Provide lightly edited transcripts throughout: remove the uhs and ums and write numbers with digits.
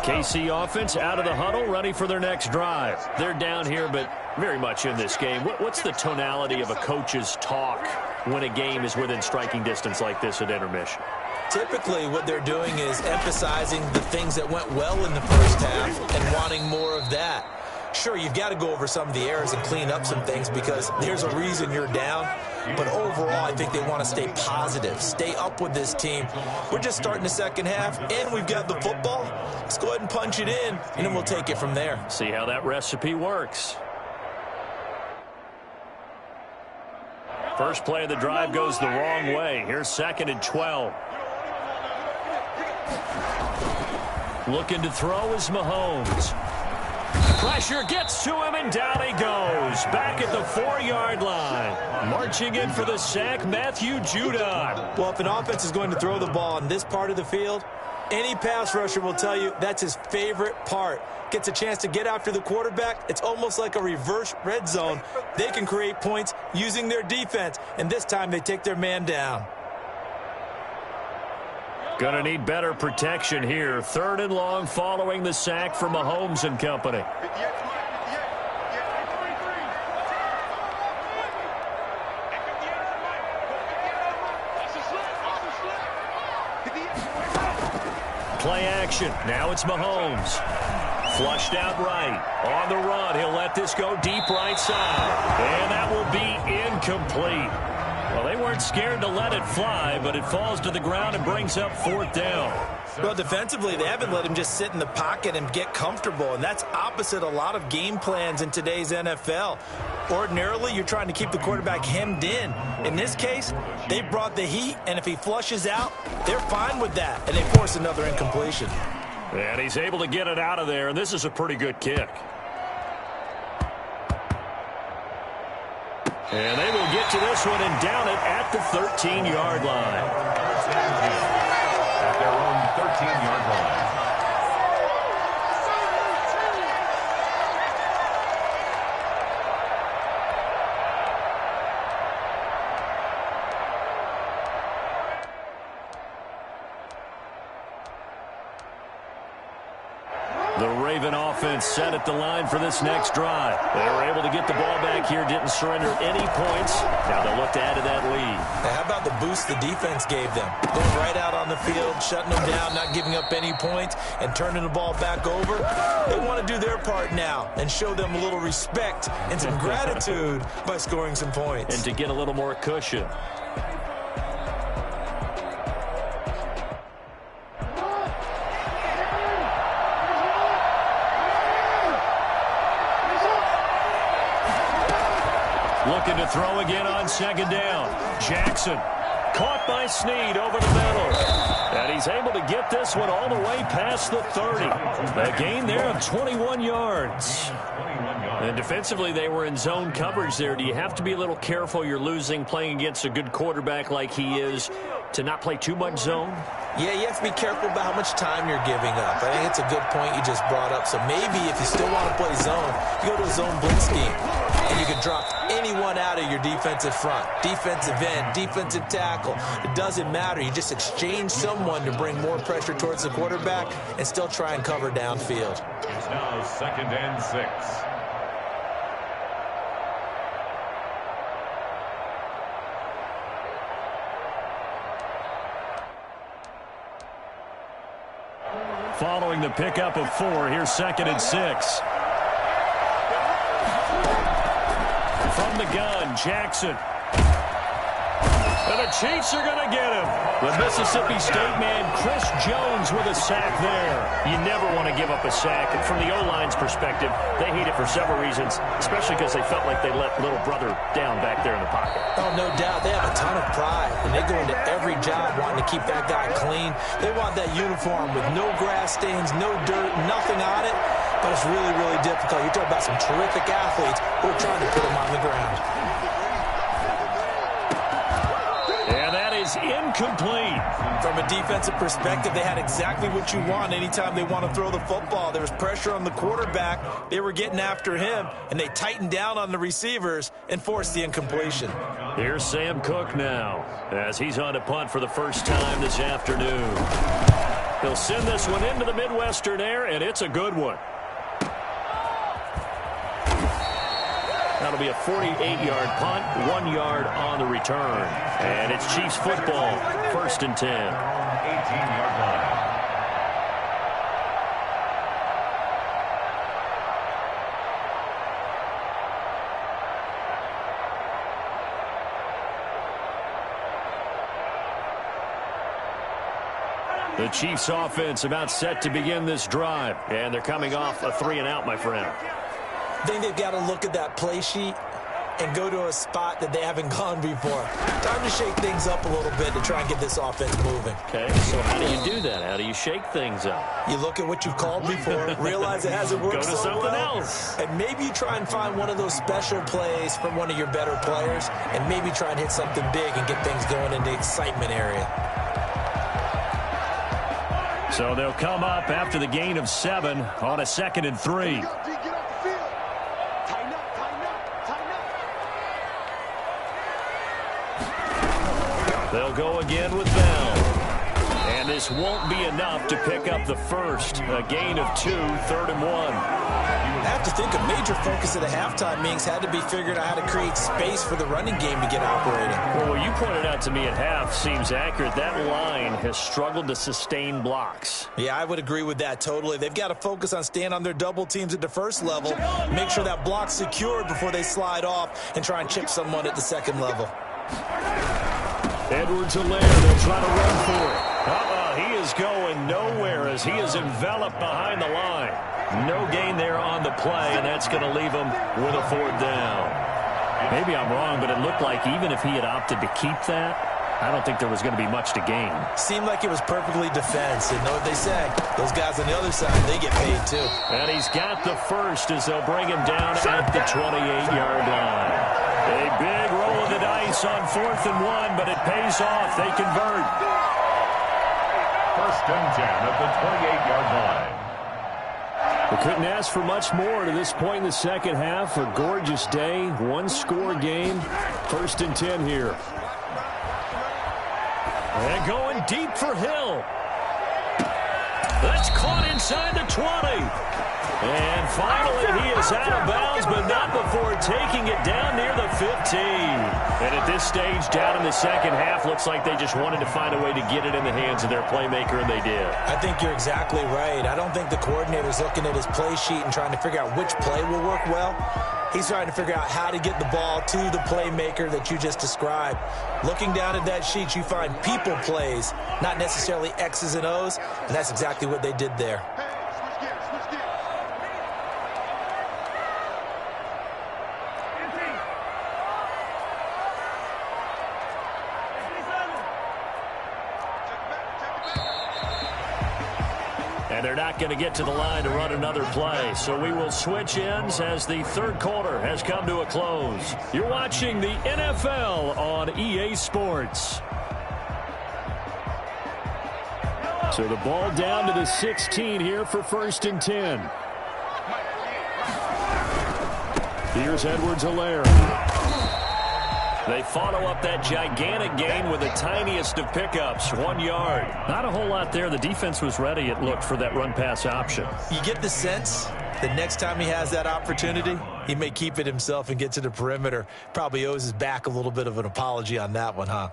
KC offense out of the huddle, ready for their next drive. They're down here, but very much in this game. What's the tonality of a coach's talk when a game is within striking distance like this at intermission? Typically, what they're doing is emphasizing the things that went well in the first half and wanting more of that. Sure, you've got to go over some of the errors and clean up some things because there's a reason you're down. But overall, I think they want to stay positive, stay up with this team. We're just starting the second half, and we've got the football. Let's go ahead and punch it in, and then we'll take it from there. See how that recipe works. First play of the drive goes the wrong way. Here's 2nd and 12. Looking to throw is Mahomes. Pressure gets to him, and down he goes. Back at the 4-yard line. Marching in for the sack, Matthew Judon. Well, if an offense is going to throw the ball on this part of the field, any pass rusher will tell you that's his favorite part. Gets a chance to get after the quarterback. It's almost like a reverse red zone. They can create points using their defense, and this time they take their man down. Gonna need better protection here. 3rd and long following the sack for Mahomes and company. Play action. Now it's Mahomes. Flushed out right. On the run. He'll let this go deep right side. And that will be incomplete. Well, they weren't scared to let it fly, but it falls to the ground and brings up 4th down. Well, defensively, they haven't let him just sit in the pocket and get comfortable, and that's opposite a lot of game plans in today's NFL. Ordinarily, you're trying to keep the quarterback hemmed in. In this case, they brought the heat, and if he flushes out, they're fine with that, and they force another incompletion. And he's able to get it out of there, and this is a pretty good kick. And they will get to this one and down it at the 13-yard line. At their own 13-yard line. The Raven offense set at the line for this next drive. They were able to get the ball back here, didn't surrender any points. Now they'll look to add to that lead. Now, how about the boost the defense gave them? Going right out on the field, shutting them down, not giving up any points, and turning the ball back over. They want to do their part now and show them a little respect and some gratitude by scoring some points. And to get a little more cushion. Looking to throw again on 2nd down. Jackson caught by Snead over the middle. And he's able to get this one all the way past the 30. A gain there of 21 yards. And defensively, they were in zone coverage there. Do you have to be a little careful? You're losing playing against a good quarterback like he is to not play too much zone? Yeah, you have to be careful about how much time you're giving up. I think it's a good point you just brought up. So maybe if you still want to play zone, you go to a zone blitz scheme. And you can drop anyone out of your defensive front. Defensive end, defensive tackle. It doesn't matter. You just exchange someone to bring more pressure towards the quarterback and still try and cover downfield. It's now 2nd and 6. Following the pickup of 4, here's 2nd and 6. From the gun, Jackson. And the Chiefs are going to get him. The Mississippi State man, Chris Jones, with a sack there. You never want to give up a sack. And from the O-line's perspective, they hate it for several reasons, especially because they felt like they let little brother down back there in the pocket. Oh, no doubt. They have a ton of pride. And they go into every job wanting to keep that guy clean. They want that uniform with no grass stains, no dirt, nothing on it. But it's really, really difficult. You're talking about some terrific athletes who are trying to put him on the ground. And that is incomplete. From a defensive perspective, they had exactly what you want anytime they want to throw the football. There was pressure on the quarterback. They were getting after him, and they tightened down on the receivers and forced the incompletion. Here's Sam Cook now as he's on to punt for the first time this afternoon. He'll send this one into the Midwestern air, and it's a good one. That'll be a 48-yard punt, 1 yard on the return. And it's Chiefs football, 1st and 10. 18-yard line. The Chiefs offense about set to begin this drive. And they're coming off a 3-and-out, my friend. I think they've got to look at that play sheet and go to a spot that they haven't gone before. Time to shake things up a little bit to try and get this offense moving. Okay, so how do you do that? How do you shake things up? You look at what you've called before, realize it hasn't worked Go to so something well, else. and maybe you try and find one of those special plays from one of your better players, and maybe try and hit something big and get things going in the excitement area. So they'll come up after the gain of 7 on a 2nd and 3. They'll go again with Bell. And this won't be enough to pick up the first. A gain of 2, 3rd and 1. I have to think a major focus of the halftime meetings had to be figuring out how to create space for the running game to get operating. Well, what you pointed out to me at half seems accurate. That line has struggled to sustain blocks. Yeah, I would agree with that totally. They've got to focus on staying on their double teams at the first level, make sure that block's secured before they slide off and try and chip someone at the second level. Edwards-Helaire, they'll try to run for it. He is going nowhere as he is enveloped behind the line. No gain there on the play, and that's going to leave him with a 4th down. Maybe I'm wrong, but it looked like even if he had opted to keep that, I don't think there was going to be much to gain. Seemed like it was perfectly defense. And know what they say, those guys on the other side, they get paid too. And he's got the first as they'll bring him down at the 28-yard line. A big roll of the dice on 4th and 1, but it pays off. They convert. 1st and 10 at the 28-yard line. We couldn't ask for much more to this point in the second half. A gorgeous day, 1-score game. 1st and 10 here. And going deep for Hill. That's caught inside the 20. And finally, he is out of bounds, but not before taking it down near the 15. And at this stage, down in the second half, looks like they just wanted to find a way to get it in the hands of their playmaker, and they did. I think you're exactly right. I don't think the coordinator's looking at his play sheet and trying to figure out which play will work well. He's trying to figure out how to get the ball to the playmaker that you just described. Looking down at that sheet, you find people plays, not necessarily X's and O's, and that's exactly what they did there. And they're not going to get to the line to run another play. So we will switch ends as the third quarter has come to a close. You're watching the NFL on EA Sports. So the ball down to the 16 here for 1st and 10. Here's Edwards-Helaire. They follow up that gigantic gain with the tiniest of pickups, 1 yard. Not a whole lot there. The defense was ready, it looked, for that run-pass option. You get the sense that next time he has that opportunity, he may keep it himself and get to the perimeter. Probably owes his back a little bit of an apology on that one, huh?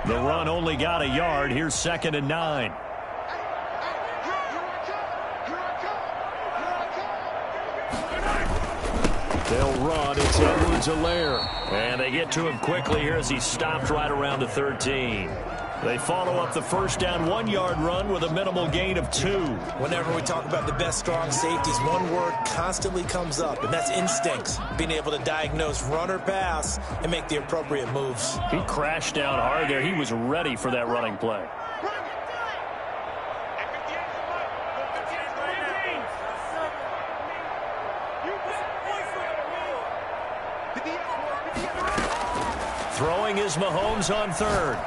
The run only got a yard. Here's 2nd and 9. They'll run. It's Edwards-Helaire. And they get to him quickly here as he stopped right around the 13. They follow up the first down 1 yard run with a minimal gain of 2. Whenever we talk about the best strong safeties, one word constantly comes up, and that's instincts. Being able to diagnose run or pass and make the appropriate moves. He crashed down hard there. He was ready for that running play. Throwing is Mahomes on 3rd.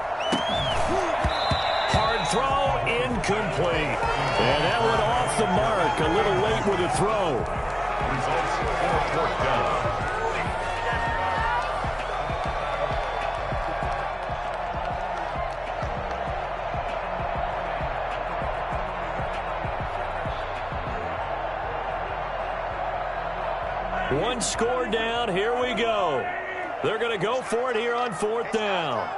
Hard throw, incomplete. And that went off the mark. A little late with the throw. Results, 4th down. one score down. Here we go. They're going to go for it here on 4th down.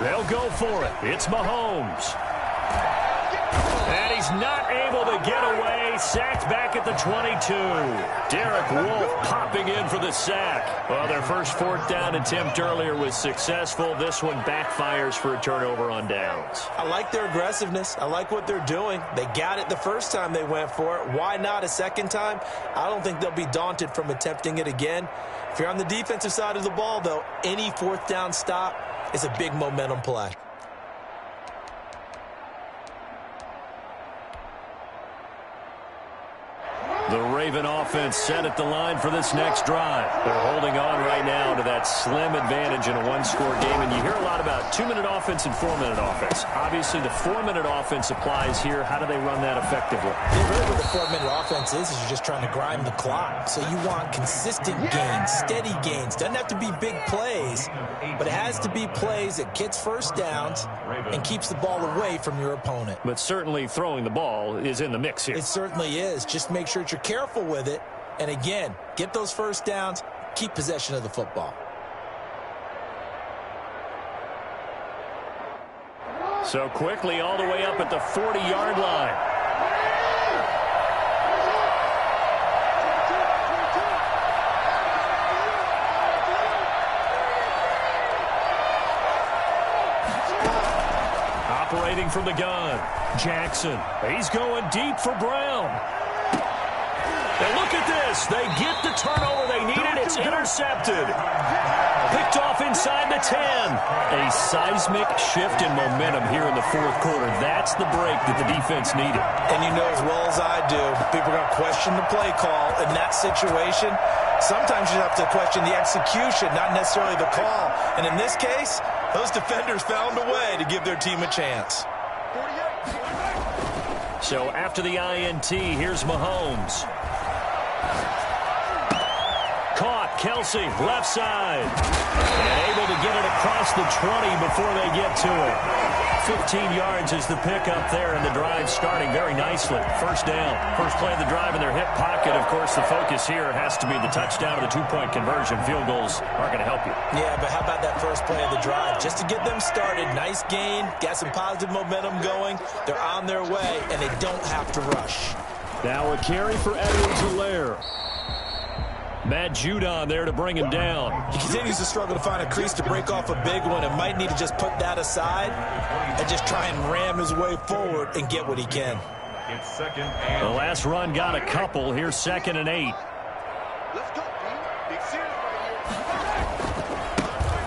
They'll go for it. It's Mahomes. And he's not able to get away. Sacked back at the 22. Derek Wolfe popping in for the sack. Well, their first 4th down attempt earlier was successful. This one backfires for a turnover on downs. I like their aggressiveness. I like what they're doing. They got it the first time they went for it. Why not a second time? I don't think they'll be daunted from attempting it again. If you're on the defensive side of the ball, though, any 4th down stop is a big momentum play. The Raven offense set at the line for this next drive. They're holding on right now to that slim advantage in a one-score game. And you hear a lot about 2-minute offense and 4-minute offense. Obviously, the 4-minute offense applies here. How do they run that effectively? Yeah, really what the 4-minute offense is you're just trying to grind the clock. So you want consistent gains, steady gains. Doesn't have to be big plays, but it has to be plays that gets first downs and keeps the ball away from your opponent. But certainly throwing the ball is in the mix here. It certainly is. Just make sure you're careful with it. And again, get those first downs, keep possession of the football. So quickly all the way up at the 40-yard line. Operating from the gun, Jackson. He's going deep for Brown. And look at this. They get the turnover they needed. It's intercepted. Picked off inside the 10. A seismic shift in momentum here in the 4th quarter. That's the break that the defense needed. And you know as well as I do, people are going to question the play call in that situation. Sometimes you have to question the execution, not necessarily the call. And in this case, those defenders found a way to give their team a chance. So after the INT, here's Mahomes. Caught, Kelsey, left side. And able to get it across the 20 before they get to it. 15 yards is the pickup there, and the drive starting very nicely. First down. First play of the drive in their hip pocket. Of course, the focus here has to be the touchdown or the 2-point conversion. Field goals aren't going to help you. Yeah, but how about that first play of the drive? Just to get them started, nice gain, got some positive momentum going. They're on their way, and they don't have to rush. Now a carry for Edwards-Helaire. Matt Judon there to bring him down. He continues to struggle to find a crease to break off a big one and might need to just put that aside and just try and ram his way forward and get what he can. It's 2nd and The last run got a couple. Here's 2nd and 8.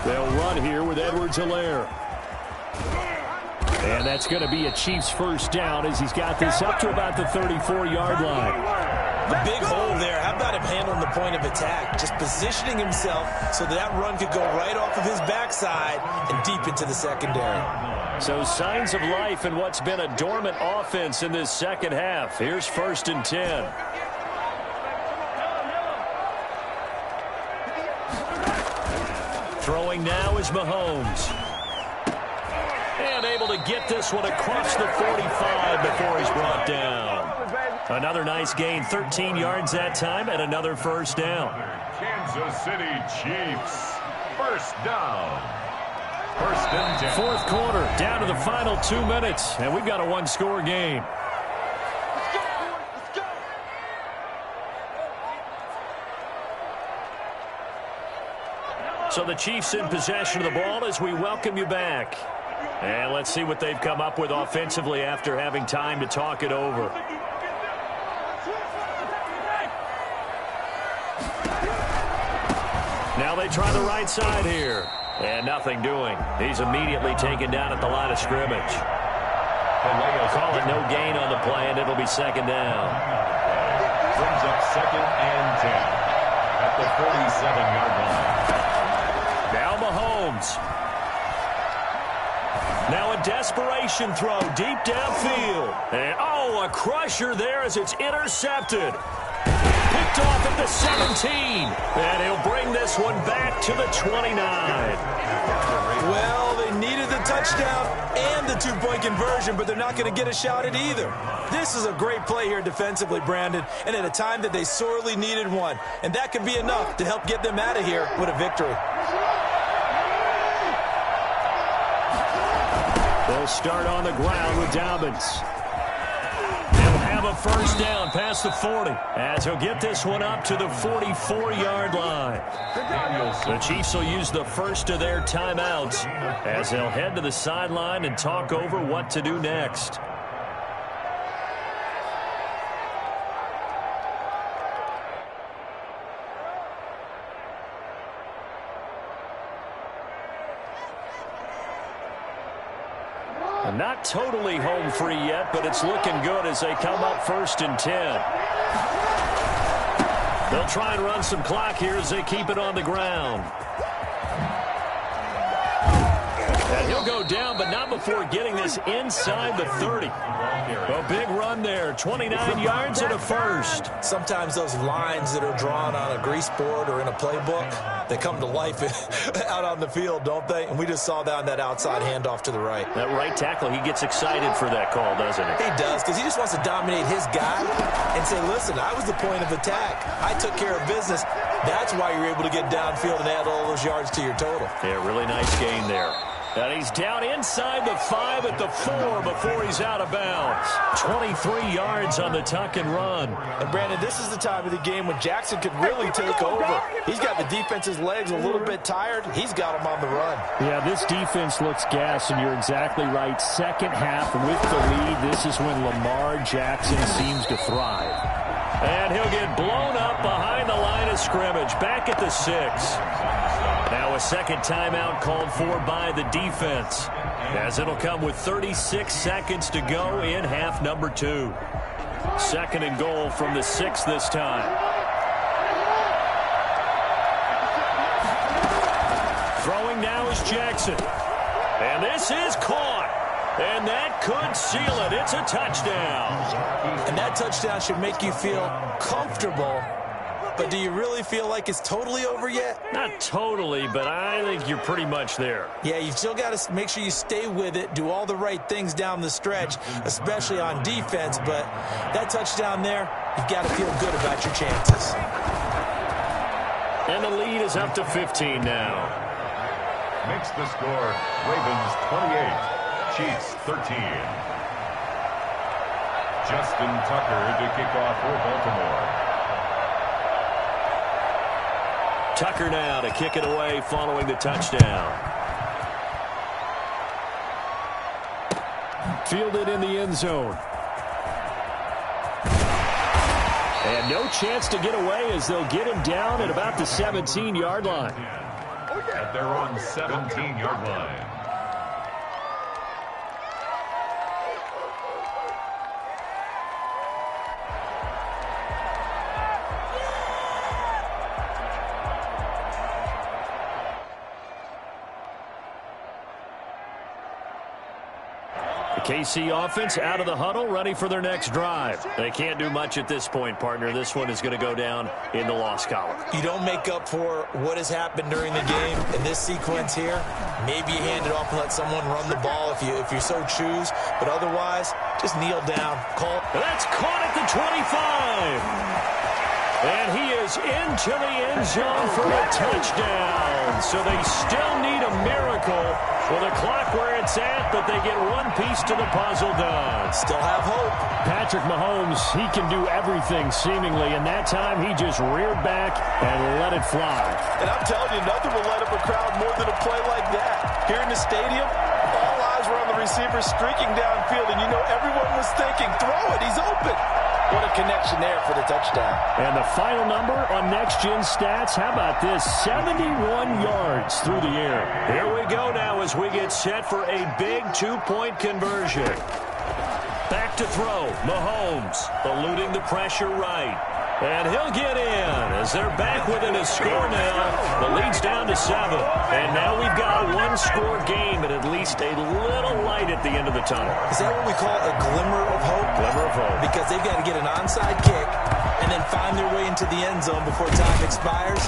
They'll run here with Edwards-Helaire. And that's going to be a Chiefs first down as he's got this up to about the 34-yard line. The big hole there, how about him handling the point of attack? Just positioning himself so that run could go right off of his backside and deep into the secondary. So signs of life in what's been a dormant offense in this second half. Here's 1st and 10. Throwing now is Mahomes. And able to get this one across the 45 before he's brought down. Another nice gain, 13 yards that time, and another first down. Kansas City Chiefs. First down. 1st and 10. 4th quarter, down to the final 2 minutes, and we've got a one-score game. So the Chiefs in possession of the ball as we welcome you back. And let's see what they've come up with offensively after having time to talk it over. Now they try the right side here. And nothing doing. He's immediately taken down at the line of scrimmage. Call it no gain on the play, and it'll be 2nd down. Brings up 2nd and 10 at the 47-yard line. Now Mahomes. Now a desperation throw deep downfield. And, a crusher there as it's intercepted. Picked off at the 17. And he'll bring this one back to the 29. Well, they needed the touchdown and the two-point conversion, but they're not going to get a shot at either. This is a great play here defensively, Brandon, and at a time that they sorely needed one. And that could be enough to help get them out of here with a victory. They'll start on the ground with Dobbins. He'll have a first down past the 40 as he'll get this one up to the 44-yard line. The Chiefs will use the first of their timeouts as they'll head to the sideline and talk over what to do next. Not totally home free yet, but it's looking good as they come up 1st and 10. They'll try and run some clock here as they keep it on the ground. And he'll go down, but not before getting this inside the 30. A big run there, 29 yards and a first. Sometimes those lines that are drawn on a grease board or in a playbook, they come to life out on the field, don't they? And we just saw that on that outside handoff to the right. That right tackle, he gets excited for that call, doesn't he? He does, because he just wants to dominate his guy and say, listen, I was the point of attack. I took care of business. That's why you're able to get downfield and add all those yards to your total. Yeah, really nice game there. And he's down inside the 5 at the 4 before he's out of bounds. 23 yards on the tuck and run. And, Brandon, this is the time of the game when Jackson could really take over. He's got the defense's legs a little bit tired. He's got him on the run. Yeah, this defense looks gassed, and you're exactly right. Second half with the lead, this is when Lamar Jackson seems to thrive. And he'll get blown up behind the line of scrimmage, back at the 6. Now a second timeout called for by the defense, as it'll come with 36 seconds to go in half number 2. 2nd and goal from the 6 this time. Throwing now is Jackson. And this is caught. And that could seal it. It's a touchdown. And that touchdown should make you feel comfortable. But do you really feel like it's totally over yet? Not totally, but I think you're pretty much there. Yeah, you've still got to make sure you stay with it, do all the right things down the stretch, especially on defense. But that touchdown there, you've got to feel good about your chances. And the lead is up to 15 now. Makes the score Ravens 28, Chiefs 13. Justin Tucker to kick off for Baltimore. Tucker now to kick it away following the touchdown. Fielded in the end zone. And no chance to get away as they'll get him down at about the 17-yard line. At their own 17-yard line. KC offense out of the huddle, ready for their next drive. They can't do much at this point, partner. This one is going to go down in the loss column. You don't make up for what has happened during the game in this sequence here. Maybe you hand it off and let someone run the ball if you so choose. But otherwise, just kneel down. Call. That's caught at the 25. And he is into the end zone for a touchdown. So they still need a miracle with a clock where it's at, but they get one piece to the puzzle done. Still have hope. Patrick Mahomes, he can do everything seemingly, and that time he just reared back and let it fly. And I'm telling you, nothing will light up a crowd more than a play like that. Here in the stadium, all eyes were on the receiver streaking downfield, and you know everyone was thinking, throw it, he's open. What a connection there for the touchdown. And the final number on Next Gen Stats, how about this? 71 yards through the air. Here we go now as we get set for a big two-point conversion. Back to throw. Mahomes eluding the pressure right. And he'll get in as they're back within a score now. The lead's down to 7. And now we've got a one-score game and at least a little light at the end of the tunnel. Is that what we call a glimmer of hope? Glimmer of hope. Because they've got to get an onside kick and then find their way into the end zone before time expires.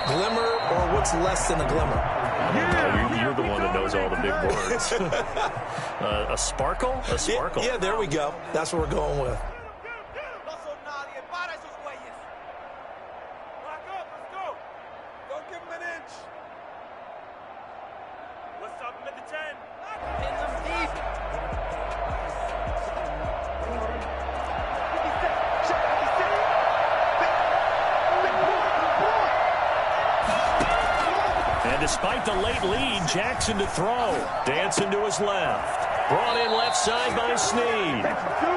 Glimmer or what's less than a glimmer? You're the one that knows all the big words. A sparkle? A sparkle. Yeah, there we go. That's what we're going with. Despite the late lead, Jackson to throw. Dancing to his left. Brought in left side by Snead.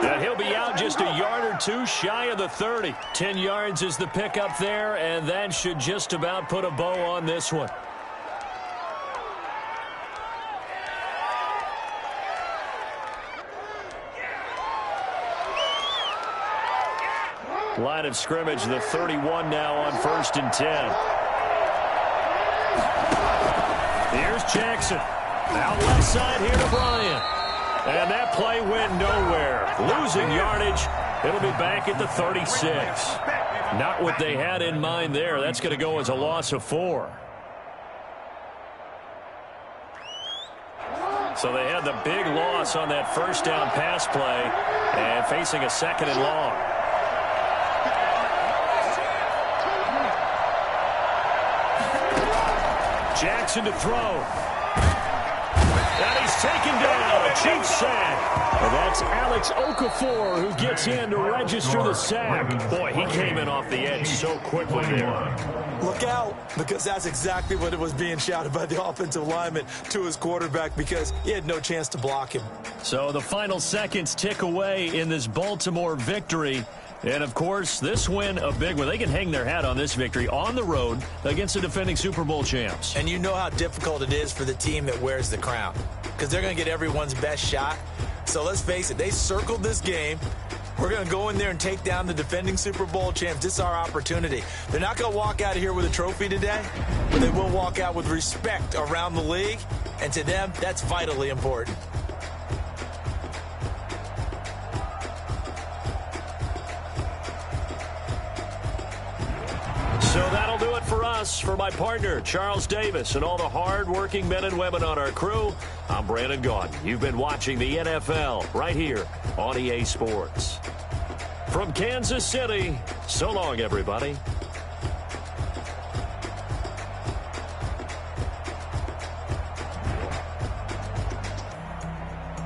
And he'll be out just a yard or two shy of the 30. 10 yards is the pickup there, and that should just about put a bow on this one. Line of scrimmage, the 31 now on 1st and 10. Here's Jackson. Out left side here to Bryant. And that play went nowhere. Losing yardage. It'll be back at the 36. Not what they had in mind there. That's going to go as a loss of 4. So they had the big loss on that first down pass play and facing a 2nd and long. Jackson to throw. And he's taken down. A cheap sack. And that's Alex Okafor who gets in to register the sack. Boy, he came in off the edge so quickly there. Look out, because that's exactly what it was being shouted by the offensive lineman to his quarterback, because he had no chance to block him. So the final seconds tick away in this Baltimore victory. And, of course, this win, a big one. They can hang their hat on this victory on the road against the defending Super Bowl champs. And you know how difficult it is for the team that wears the crown, because they're going to get everyone's best shot. So let's face it, they circled this game. We're going to go in there and take down the defending Super Bowl champs. This is our opportunity. They're not going to walk out of here with a trophy today, but they will walk out with respect around the league. And to them, that's vitally important. So that'll do it for us. For my partner, Charles Davis, and all the hard-working men and women on our crew, I'm Brandon Gaudin. You've been watching the NFL right here on EA Sports. From Kansas City, so long, everybody.